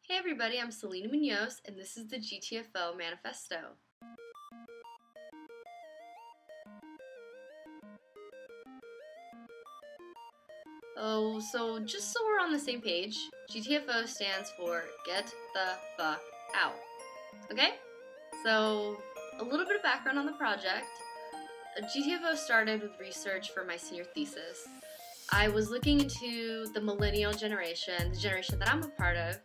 Hey everybody, I'm Selena Munoz, and this is the G.T.F.O Manifesto. So just so we're on the same page, G.T.F.O stands for Get the Fuck Out. Okay? So, a little bit of background on the project. G.T.F.O started with research for my senior thesis. I was looking into the millennial generation, the generation that I'm a part of,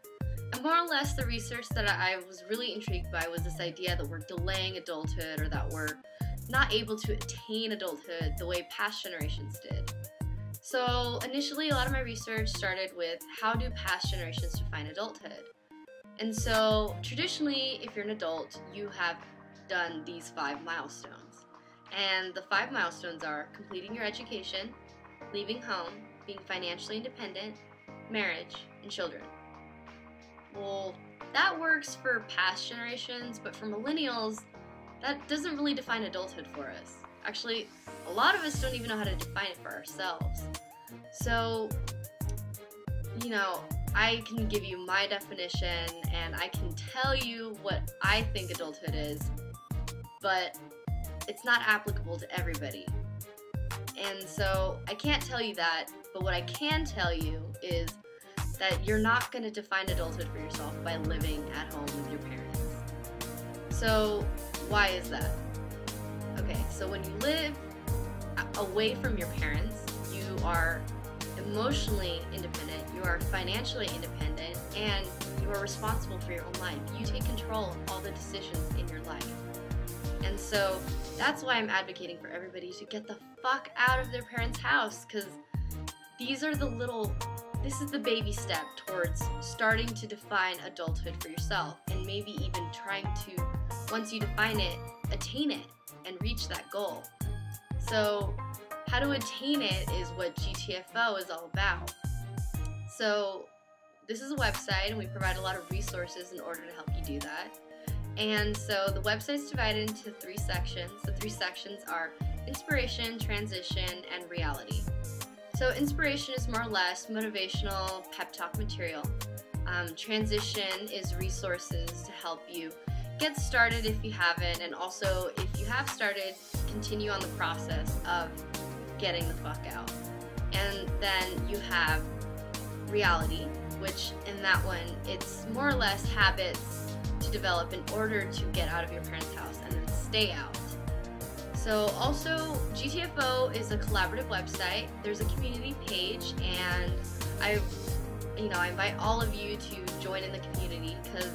and more or less the research that I was really intrigued by was this idea that we're delaying adulthood, or that we're not able to attain adulthood the way past generations did. So initially a lot of my research started with how do past generations define adulthood. And so traditionally, if you're an adult, you have done these 5 milestones. And the 5 milestones are completing your education, leaving home, being financially independent, marriage, and children. Well, that works for past generations, but for millennials, that doesn't really define adulthood for us. Actually, a lot of us don't even know how to define it for ourselves. So, I can give you my definition and I can tell you what I think adulthood is, but it's not applicable to everybody. And so I can't tell you that, but what I can tell you is that you're not going to define adulthood for yourself by living at home with your parents. So why is that? Okay, so when you live away from your parents, you are emotionally independent, you are financially independent, and you are responsible for your own life. You take control of all the decisions in your life. And so that's why I'm advocating for everybody to get the fuck out of their parents' house, because this is the baby step towards starting to define adulthood for yourself, and maybe even trying to, once you define it, attain it and reach that goal. So how to attain it is what G.T.F.O is all about. So this is a website and we provide a lot of resources in order to help you do that. And so the website's divided into 3 sections. The 3 sections are inspiration, transition, and reality. So inspiration is more or less motivational pep talk material. Transition is resources to help you get started if you haven't, and also if you have started, continue on the process of getting the fuck out. And then you have reality, which in that one, it's more or less habits to develop in order to get out of your parents' house and then stay out. So also, G.T.F.O is a collaborative website. There's a community page, and I invite all of you to join in the community, because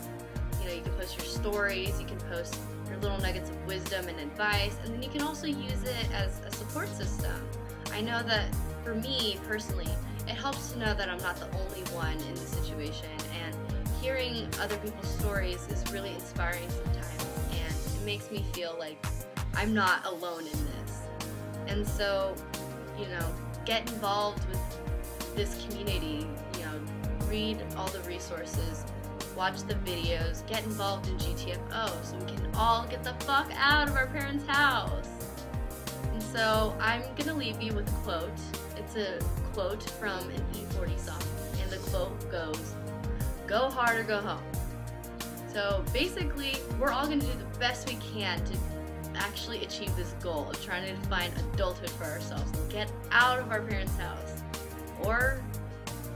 you can post your stories, you can post your little nuggets of wisdom and advice, and then you can also use it as a support system. I know that for me personally, it helps to know that I'm not the only one in this situation, and hearing other people's stories is really inspiring sometimes, and it makes me feel like I'm not alone in this. And so, get involved with this community, read all the resources, watch the videos, get involved in G.T.F.O so we can all get the fuck out of our parents' house. And so I'm gonna leave you with a quote. It's a quote from an E40 song, and the quote goes, "Go hard or go home." So basically, we're all gonna do the best we can to actually achieve this goal of trying to define adulthood for ourselves. Get out of our parents' house, or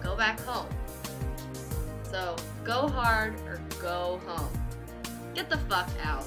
go back home. So go hard or go home. Get the fuck out.